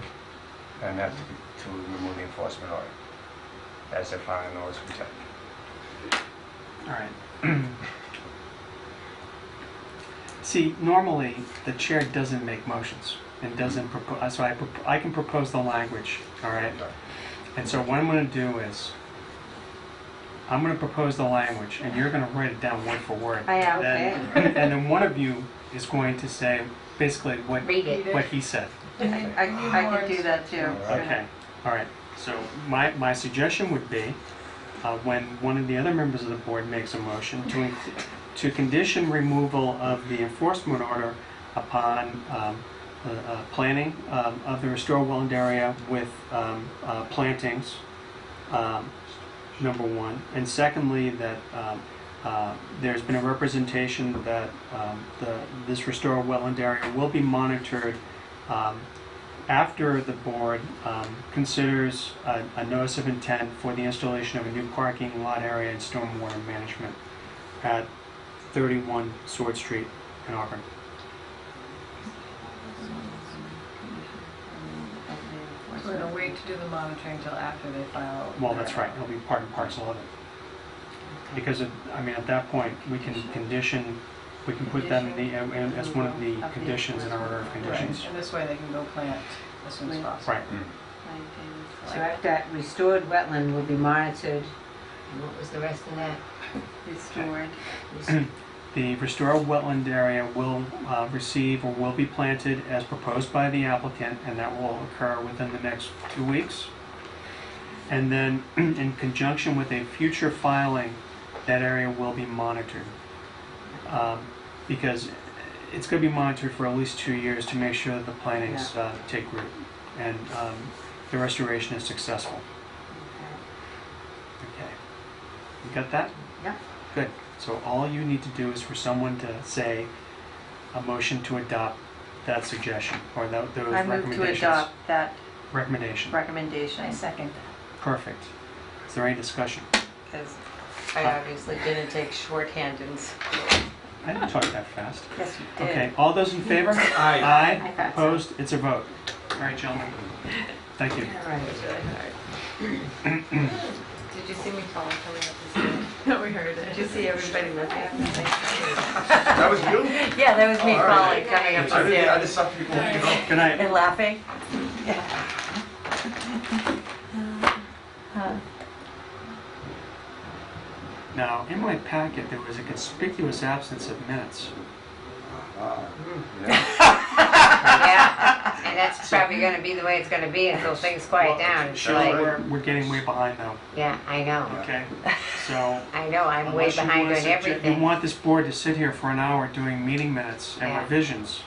S2: and have to remove the enforcement order as if I know it's protected.
S1: All right. See, normally, the chair doesn't make motions and doesn't propose, so I can propose the language, all right? And so what I'm gonna do is, I'm gonna propose the language, and you're gonna write it down word for word.
S3: I am.
S1: Then- And then one of you is going to say basically
S8: Read it.
S1: what he said.
S3: I can do that too.
S1: Okay, all right. So my suggestion would be, when one of the other members of the board makes a motion to condition removal of the enforcement order upon planning of the restored wetland area with plantings, number one. And secondly, that there's been a representation that this restored wetland area will be monitored after the board considers a notice of intent for the installation of a new parking lot area and stormwater management at 31 Sword Street in Auburn.
S10: We're gonna wait to do the monitoring until after they file.
S1: Well, that's right, it'll be part and parcel of it. Because, I mean, at that point, we can condition, we can put them as one of the conditions in our order of conditions.
S10: Right, and this way they can go plant as soon as possible.
S1: Right.
S8: So I've got restored wetland will be monitored, and what was the rest of that?
S3: Restored.
S1: The restored wetland area will receive or will be planted as proposed by the applicant, and that will occur within the next 2 weeks. And then, in conjunction with a future filing, that area will be monitored. Because it's going to be monitored for at least 2 years to make sure that the plantings take root and the restoration is successful. Okay. You got that?
S8: Yeah.
S1: Good. So all you need to do is for someone to say a motion to adopt that suggestion or those
S3: I move
S1: recommendations.
S3: to adopt that
S1: Recommendation.
S3: recommendation.
S10: I second
S1: Perfect. Is there any discussion?
S3: Because I obviously didn't take shorthand and.
S1: I didn't talk that fast.
S3: Yes, you did.
S1: Okay, all those in favor?
S5: Aye.
S1: Aye.
S3: I thought so.
S1: Opposed? It's a vote. All right, gentlemen. Thank you.
S3: All right. Did you see me fall coming up the stairs?
S10: No, we heard
S3: Did you see everybody looking at me?
S2: That was you?
S3: Yeah, that was me
S2: Oh, all right.
S3: falling coming up the
S2: I
S3: stairs.
S2: just saw people, you know.
S1: Good night.
S3: And laughing.
S1: Now, in my packet, there was a conspicuous absence of minutes.
S8: Yeah, and that's probably gonna be the way it's gonna be until things quiet down. It's
S1: Sure,
S8: like,
S1: we're getting way behind though.
S8: yeah, I know.
S1: Okay, so.
S8: I know, I'm way
S1: unless you
S8: behind
S1: want
S8: on
S1: us to-
S8: everything.
S1: You want this board to sit here for an hour doing meeting minutes and
S8: Yeah.
S1: revisions.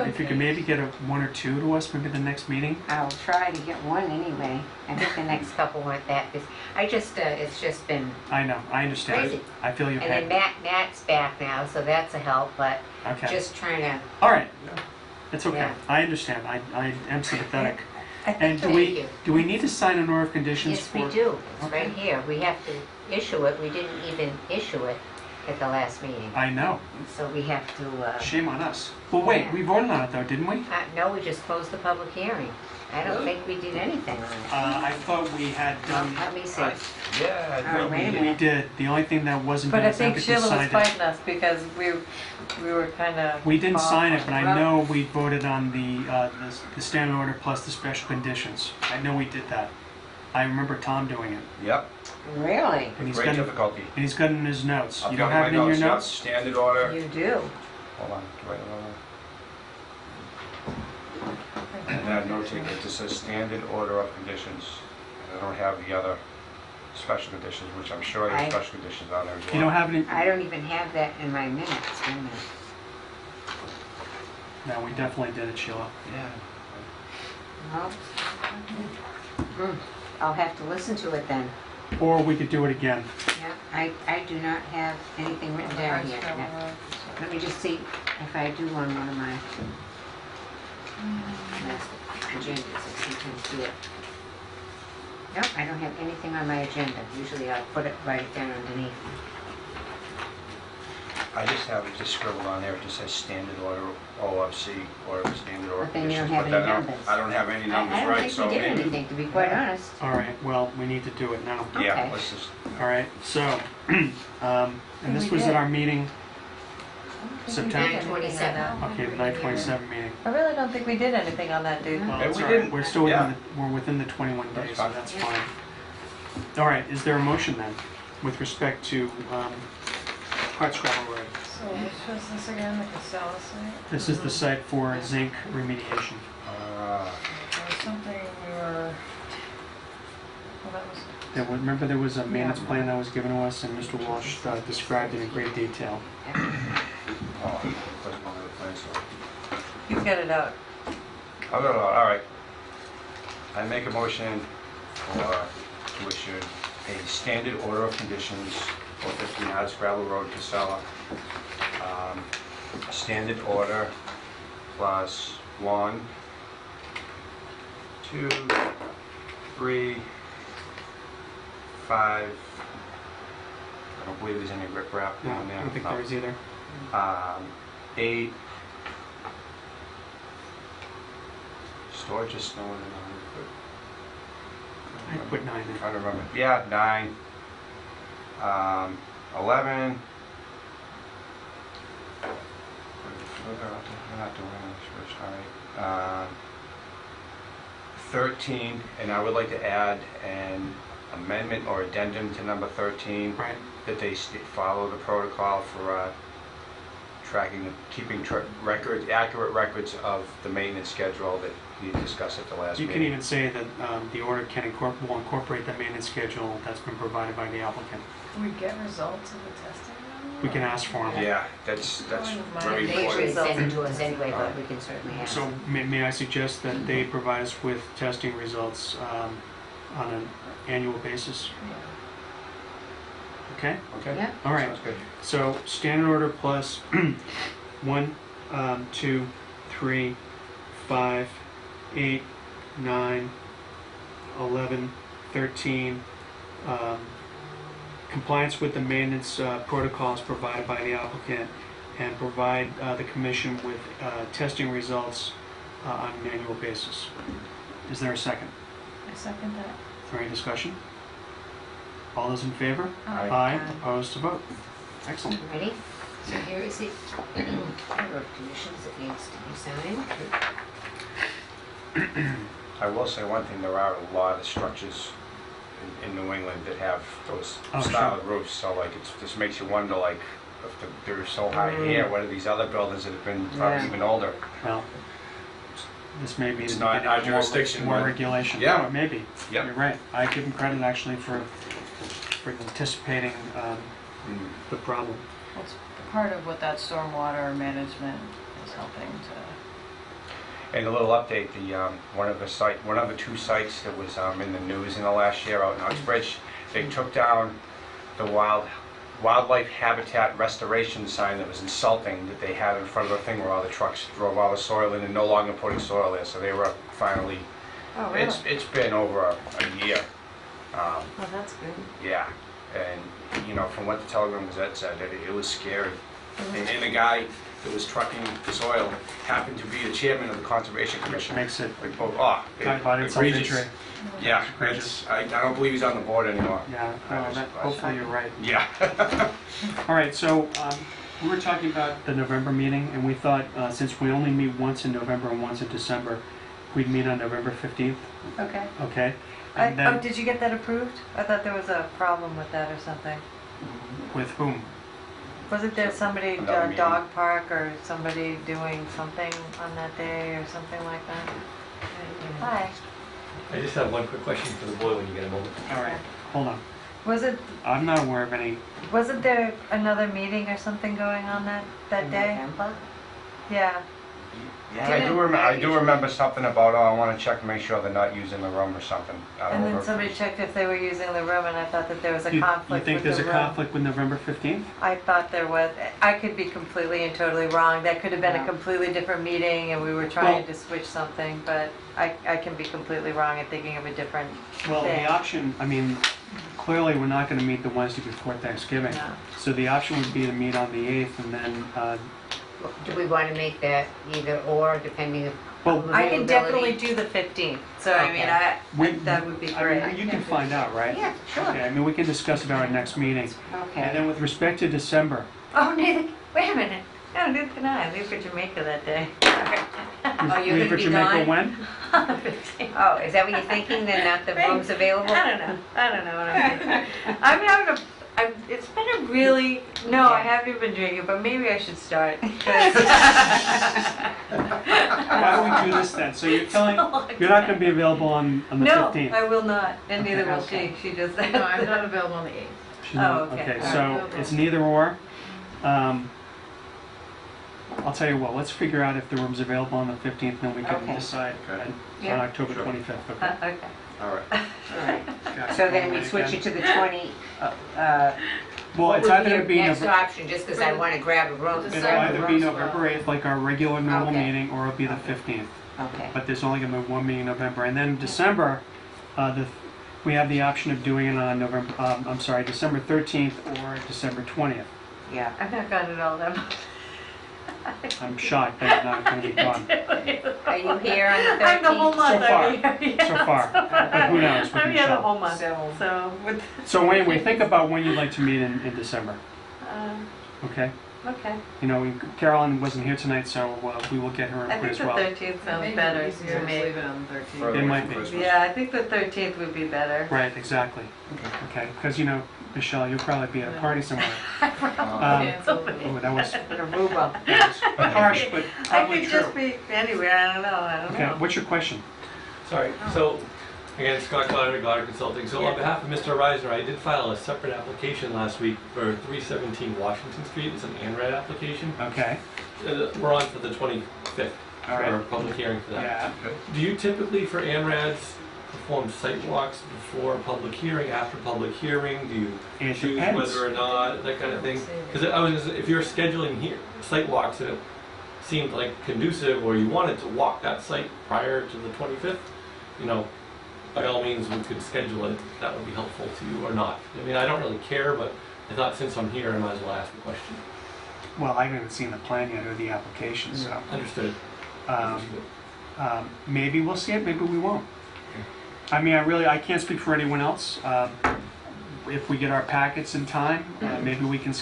S1: If you could maybe get one or two to us, maybe the next meeting.
S8: I'll try to get one anyway. I think the next couple weren't that, it's just been,
S1: I know, I understand.
S8: Crazy.
S1: I feel your
S8: and then
S1: pain.
S8: Matt's back now, so that's a help, but
S1: Okay,
S8: just trying to,
S1: all right. It's okay.
S8: Yeah.
S1: I understand. I am sympathetic.
S3: I
S1: And
S3: think
S1: do we need to sign an order of conditions
S8: yes,
S1: for?
S8: we do. It's
S1: Okay.
S8: right here. We have to issue it. We didn't even issue it at the last meeting.
S1: I know.
S8: So we have to,
S1: Shame on us. Well, wait,
S8: Yeah.
S1: we voted on it though, didn't we?
S8: no, we just closed the public hearing. I don't think we did anything on it.
S1: I thought we had done.
S8: Let me see.
S2: Yeah, I
S8: Oh, wait a
S1: We
S8: minute.
S1: did. The only thing that wasn't
S3: But
S1: done
S3: I
S1: is
S3: think
S1: emphasis
S3: Sheila was
S1: signed it.
S3: fighting us because we were kind of.
S1: We didn't sign it, but I know we voted on the standard order plus the special conditions. I know we did that. I remember Tom doing it.
S2: Yep,
S8: Really?
S1: And he's
S2: great
S1: got it,
S2: difficulty.
S1: and he's got it in his notes.
S2: I've
S1: You
S2: got
S1: don't have it in your
S2: yep,
S1: notes?
S2: Standard order.
S8: You do?
S2: Hold on, wait a minute. And that notate, it just says standard order of conditions. And I don't have the other special conditions, which I'm sure there's
S8: I-
S2: special conditions on there as well.
S1: You don't have it in,
S8: I don't even have that in my minutes. Wait a minute.
S1: no, we definitely did it, Sheila.
S2: Yeah.
S8: No? I'll have to listen to it then.
S1: Or we could do it again.
S8: Yeah, I do not have anything written down yet. Let me just see if I do on one of my last agendas, I sometimes do it. Nope, I don't have anything on my agenda. Usually I'll write it down underneath.
S2: I just have it just scribbled on there, it just says standard order, OFC, or standard order
S8: But then you don't
S2: conditions.
S8: have
S2: but
S8: any
S2: then
S8: numbers.
S2: I don't have any numbers,
S8: I don't
S2: right,
S8: think
S2: so
S8: we did
S2: maybe.
S8: anything, to be quite honest.
S1: All right, well, we need to do it now.
S2: Yeah,
S8: Okay.
S2: let's just,
S1: All right, so, and this
S10: We
S1: was at
S10: did.
S1: our meeting, September,
S8: 9/27.
S1: okay, the 9/27 meeting.
S10: I really don't think we did anything on that date.
S1: Well,
S2: Yeah,
S1: that's
S2: we
S1: all right.
S2: didn't.
S1: We're still within
S2: Yeah.
S1: we're within the 21
S2: That's
S1: days, so
S2: fine.
S1: that's fine. All right, is there a motion then with respect to Hartscrabble Road?
S10: So which was this again, the Casella site?
S1: This is the site for zinc remediation.
S10: There was something we were, well, that was,
S1: Remember there was a maintenance plan that was given to us and Mr. Walsh described it in great detail.
S2: oh, wasn't on the plan, so.
S10: he's got it out.
S2: I'll go, all right. I make a motion to issue a standard order of conditions for 15 Hardscrabble Road, Casella. Standard order plus 1, 2, 3, 5. I don't believe there's any riprap
S1: No,
S2: down there.
S1: I don't think
S2: No.
S1: there is either.
S2: 8. Storage of snow and
S1: I put 9 in.
S2: trying to remember. Yeah, 9. 11. We're not doing this, all right. 13, and I would like to add an amendment or addendum to number 13,
S1: Right,
S2: that they follow the protocol for tracking, keeping records, accurate records of the maintenance schedule that you discussed at the last
S1: you
S2: meeting.
S1: can even say that the order will incorporate the maintenance schedule that's been provided by the applicant.
S10: Can we get results of the testing?
S1: We can ask for them.
S2: Yeah, that's very
S8: They usually
S2: important.
S8: send it to us anyway, but we can certainly ask.
S1: So may I suggest that they provide us with testing results on an annual basis? Okay?
S2: Okay?
S8: Yeah.
S1: All right.
S2: Sounds good.
S1: So standard order plus 1, 2, 3, 5, 8, 9, 11, 13. Compliance with the maintenance protocols provided by the applicant and provide the commission with testing results on an annual basis. Is there a second?
S10: I second that.
S1: Is there any discussion? All those in favor?
S2: Aye.
S1: Aye. Opposed to vote? Excellent.
S8: Ready? So here is the order of conditions that needs to be signed.
S2: I will say one thing, there are a lot of structures in New England that have those
S1: Oh,
S2: style of roofs, so like it just makes you wonder, like, if they're so high here, what are these other buildings that have been probably
S8: Yeah.
S2: even older?
S1: Well, this may be
S2: It's
S1: the
S2: not
S1: beginning
S2: our
S1: of
S2: jurisdiction,
S1: more
S2: but-
S1: regulation.
S2: Yeah.
S1: Maybe.
S2: Yep.
S1: You're right. I give them credit actually for anticipating
S2: Mm.
S1: the problem.
S10: Well, it's part of what that stormwater management is helping to.
S2: And a little update, one of the 2 sites that was in the news in the last year out in Uxbridge, they took down the wildlife habitat restoration sign that was insulting that they had in front of the thing where all the trucks drove all the soil in and no longer putting soil there, so they were finally,
S10: Oh,
S2: it's been over a year.
S10: Oh, that's good.
S2: Yeah, and from what the Telegram Gazette said, it was scary. And the guy that was trucking the soil happened to be the chairman of the Conservation Commission.
S1: Makes it
S2: Like,
S1: insulting tree.
S2: egregious. Yeah,
S1: Egregious.
S2: I don't believe he's on the board anymore.
S1: Yeah, well, hopefully you're right.
S2: Yeah.
S1: All right, so we were talking about the November meeting, and we thought since we only meet once in November and once in December, we'd meet on November 15th,
S3: Okay.
S1: okay?
S3: Oh,
S1: And then,
S3: did you get that approved? I thought there was a problem with that or something.
S1: with whom?
S3: Wasn't there somebody,
S2: Another meeting.
S3: dog park or somebody doing something on that day or something like that? Hi.
S5: I just have one quick question for the board when you get a moment.
S1: All right, hold on.
S3: Was
S1: I'm not aware of any,
S3: wasn't there another meeting or something going on that day?
S8: November?
S3: Yeah.
S2: Yeah, I do remember something about, I want to check and make sure they're not using the room or something. I don't
S3: And then
S2: remember.
S3: somebody checked if they were using the room, and I thought that there was a
S1: you
S3: conflict
S1: think
S3: with
S1: there's
S3: the
S1: a
S3: room.
S1: conflict with November 15th?
S3: I thought there was. I could be completely and totally wrong. That could have been
S8: Yeah.
S3: a completely different meeting, and we were trying
S1: Well-
S3: to switch something, but I can be completely wrong and thinking of a different
S1: Well,
S3: thing.
S1: the option, I mean, clearly, we're not gonna meet the Wednesday before Thanksgiving.
S3: No.
S1: So the option would be to meet on the 8th and then,
S8: Do we want to make that either or, depending on
S1: well,
S3: I can definitely
S8: availability?
S3: do the 15th. So I mean,
S1: We-
S3: that would be
S1: I
S3: great.
S1: mean, you can find out, right?
S8: Yeah, sure.
S1: Okay, I mean, we can discuss it at our next meeting. And then
S8: Okay.
S1: with respect to December,
S3: Oh, neither. Wait a minute. No, neither can I. I leave for Jamaica that day.
S8: Oh, you're
S1: leave
S8: gonna
S1: for
S8: be
S1: Jamaica
S8: gone?
S1: when?
S8: Oh, is that what you're thinking, then not the rooms available?
S3: I don't know. I don't know what I'm thinking. I'm having a. It's been a really. No, I haven't even been drinking, but maybe I should start. 'cause-
S1: Why don't we do this then? So you're telling, you're not gonna be available on the
S3: No,
S1: 15th?
S3: I will not, and neither will
S8: Okay.
S3: she. She just said.
S10: No, I'm not available on the 8th.
S1: She's not-
S3: Oh, okay.
S1: Okay,
S3: All
S1: so
S10: right.
S1: it's neither or. I'll tell you what, let's figure out if the room's available on the 15th, and then we can
S8: Okay.
S1: decide
S2: Okay.
S1: on
S3: Yeah.
S1: October
S2: Sure.
S1: 25th, okay?
S3: Okay.
S2: All right.
S8: All right.
S1: Got
S8: So
S1: it.
S8: then we switch it to the 20,
S1: Well,
S8: what
S1: it's
S8: would
S1: either
S8: be
S1: gonna
S8: your
S1: be
S8: next
S1: November,
S8: option, just because I want to grab a room?
S1: it'll
S10: December.
S1: either be November 8th, like our regular normal
S8: Okay.
S1: meeting, or it'll be the 15th.
S8: Okay.
S1: But there's only gonna be one meeting in November, and then December, we have the option of doing it on December 13th or December 20th.
S8: Yeah.
S3: I've not gotten it all that much.
S1: I'm shocked that it's not gonna be gone
S8: Are you here on the 13th?
S3: I'm the whole month.
S1: So far.
S3: I'm here. Yeah.
S1: so far, but who knows with
S3: I'm here the
S1: Michelle.
S3: whole month.
S8: So-
S3: So with.
S1: So anyway, think about when you'd like to meet in December, okay?
S3: Okay.
S1: You know, Carolyn wasn't here tonight, so we will get her
S3: I
S1: input
S3: think
S1: as
S3: the
S1: well.
S3: 13th sounds
S10: Maybe
S3: better
S10: easier
S3: to
S10: to
S3: me.
S10: leave it on the 13th.
S2: Further
S1: It
S2: away
S1: might
S2: from
S1: be.
S2: Christmas.
S3: Yeah, I think the 13th would be better.
S1: Right, exactly. Okay, because you know, Michelle, you'll probably be at a party somewhere.
S10: Cancel.
S1: Oh, that was
S3: Aruba.
S1: harsh, but
S3: I
S1: probably
S3: could
S1: true.
S3: just be anywhere. I don't know. I don't
S1: Okay,
S3: know.
S1: what's your question?
S5: Sorry, so, again, Scott Goddard, Goddard Consulting. So on
S3: Yeah.
S5: behalf of Mr. Reisner, I did file a separate application last week for 317 Washington Street. It's an ANRAD application.
S1: Okay,
S5: We're on for the 25th
S1: all
S5: for a
S1: right.
S5: public hearing for that.
S1: Yeah,
S5: Do you typically, for ANRADs, perform site walks before public hearing, after public hearing? Do you
S1: it
S5: choose
S1: depends.
S5: whether or not, that kind of thing? Because if you're scheduling here, site walks and it seemed like conducive, or you wanted to walk that site prior to the 25th, you know, by all means, we could schedule it. That would be helpful to you or not. I mean, I don't really care, but I thought since I'm here, I might as well ask the question.
S1: Well, I haven't seen the plan yet or the application, so
S5: Understood.
S1: maybe we'll see it, maybe we won't. I mean, I can't speak for anyone else. If we get our packets in time, maybe we can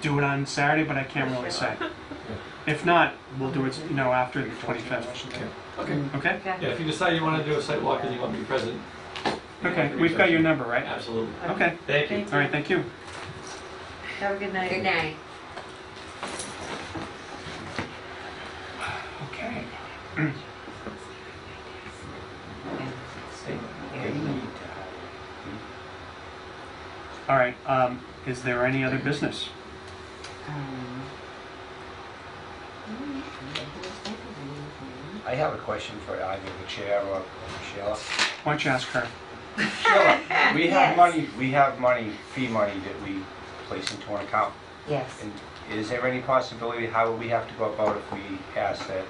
S1: do it on Saturday, but I can't really say. If not, we'll do it, you know, after the 25th.
S5: Okay.
S1: Okay?
S3: Okay.
S5: Yeah, if you decide you want to do a site walk and you want me present.
S1: Okay, we've got your number, right?
S5: Absolutely.
S1: Okay,
S5: Thank you.
S1: all right, thank you.
S3: Have a good night.
S8: Good night.
S1: Okay. All right, is there any other business?
S2: I have a question for either the chair or Sheila.
S1: Why don't you ask her?
S2: Sheila, we have money, fee money that we place into an account.
S8: Yes.
S2: And is there any possibility, how would we have to go about if we ask that,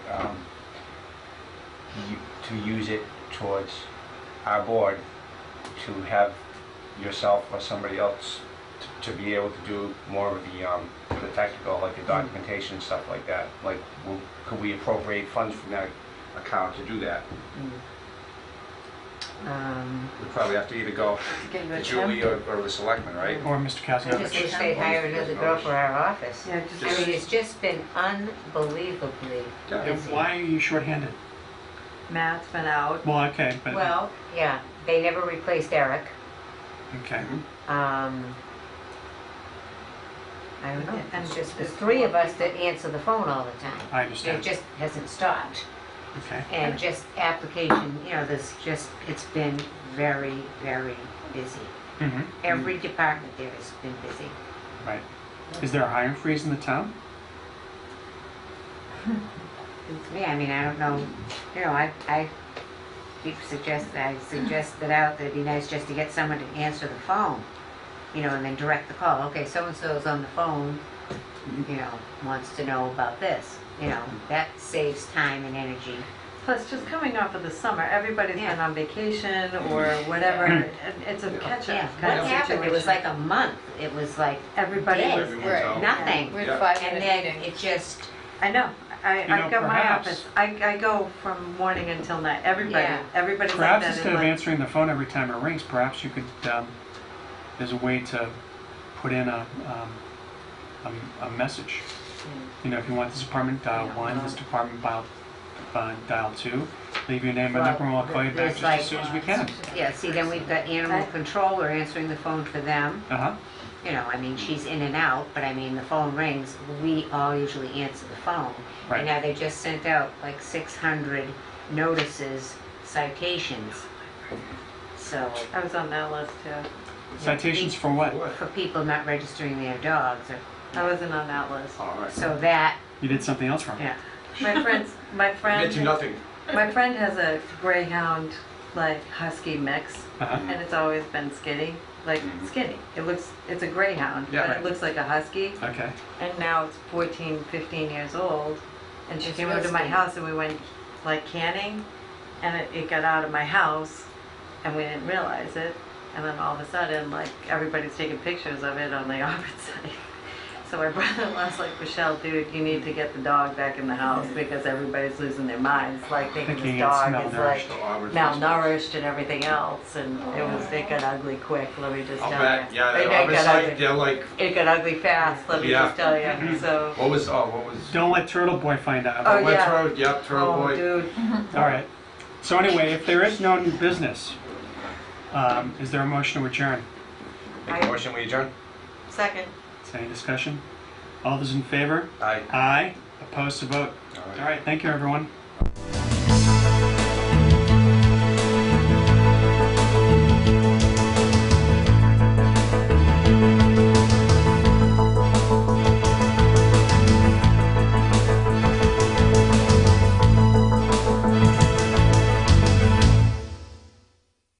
S2: to use it towards our board, to have yourself or somebody else to be able to do more of the technical, like the documentation and stuff like that? Like, could we appropriate funds from that account to do that? We probably have to either go
S10: Get you a
S2: to Julie
S10: temp.
S2: or the selectman, right?
S1: Or Mr.
S8: I just
S1: Kasinovich.
S8: wish they'd hire another girl for our office.
S10: Yeah,
S8: I mean, it's just been unbelievably
S2: Yeah.
S8: busy.
S1: Why are you shorthanded?
S10: Matt's been out.
S1: Well, okay, but,
S8: Well, yeah, they never replaced Eric.
S1: okay.
S8: I don't know,
S10: And
S8: it's just the three of us that answer the phone all the time.
S1: I
S8: It
S1: understand.
S8: just hasn't stopped.
S1: Okay.
S8: And just application, it's been very, very busy.
S1: Mm-hmm.
S8: Every department there has been busy.
S1: Right. Is there a hiring freeze in the town?
S8: Yeah, I mean, I don't know, I suggested out that it'd be nice just to get someone to answer the phone, and then direct the call. Okay, so-and-so's on the phone, wants to know about this. That saves time and energy.
S10: Plus, just coming off of the summer, everybody's
S8: Yeah.
S10: been on vacation or whatever. and It's a catch-up
S8: Yeah,
S10: kind
S8: what
S10: of
S8: happened? It was
S10: situation.
S8: like a month. It was like
S10: Everybody
S8: dead.
S10: was,
S2: Everyone's out.
S8: Nothing.
S10: We're
S2: Yeah.
S10: 5-minute
S8: And then
S10: meetings.
S8: it just,
S10: I know. I got my
S1: perhaps-
S10: office. I go from morning until night. Everybody,
S8: Yeah.
S10: everybody's like
S1: Perhaps
S10: that.
S1: instead of answering the phone every time it rings, perhaps you could, there's a way to put in a message. If you want this department, dial 1, this department, dial 2. Leave your name and number and we'll call you back
S8: there's
S1: just
S8: like-
S1: as soon as we can.
S8: yeah, see, then we've got animal controller answering the phone for them.
S1: Uh-huh.
S8: I mean, she's in and out, but I mean, the phone rings, we all usually answer the phone.
S1: Right.
S8: And now they just sent out like 600 notices, citations. So,
S10: I was on that list too.
S1: Citations for what?
S8: for people not registering their dogs, or,
S10: I wasn't on that list.
S2: All right.
S8: so that,
S1: You did something else wrong.
S8: yeah.
S10: My
S2: Meant you nothing.
S10: friend has a greyhound, like husky mix,
S1: Uh-huh.
S10: and it's always been skinny, like skinny. It's a greyhound,
S2: Yeah.
S10: but
S1: Right.
S10: it looks like a husky.
S1: Okay.
S10: And now it's 14, 15 years old, and she
S8: It's
S10: came
S8: real
S10: over to my
S8: skinny.
S10: house and we went like canning, and it got out of my house, and we didn't realize it, and then all of a sudden, like, everybody's taking pictures of it on the opposite side. So my brother-in-law's like, Michelle, dude, you need to get the dog back in the house because everybody's losing their minds, like thinking
S1: Thinking
S10: this
S1: it's
S10: dog is like
S2: malnourished.
S10: malnourished and everything else, and it got ugly quick, let me just
S2: I'll
S10: tell
S2: bet.
S10: you.
S2: Yeah,
S10: It
S2: the other
S10: got
S2: side,
S10: ugly.
S2: they're like,
S10: It got ugly fast, let me
S2: Yeah.
S10: just tell you, so.
S2: what was?
S1: Don't let Turtle Boy find out.
S10: Oh,
S2: Wentz
S10: yeah.
S2: Road, yep, Turtle
S10: Oh,
S2: Boy.
S10: dude.
S1: All right. So anyway, if there is no new business, is there a motion to adjourn?
S2: Make a motion, we adjourn?
S10: Second.
S1: Is there any discussion? All those in favor?
S2: Aye.
S1: Aye. Opposed to vote.
S2: All right.
S1: All right, thank you, everyone.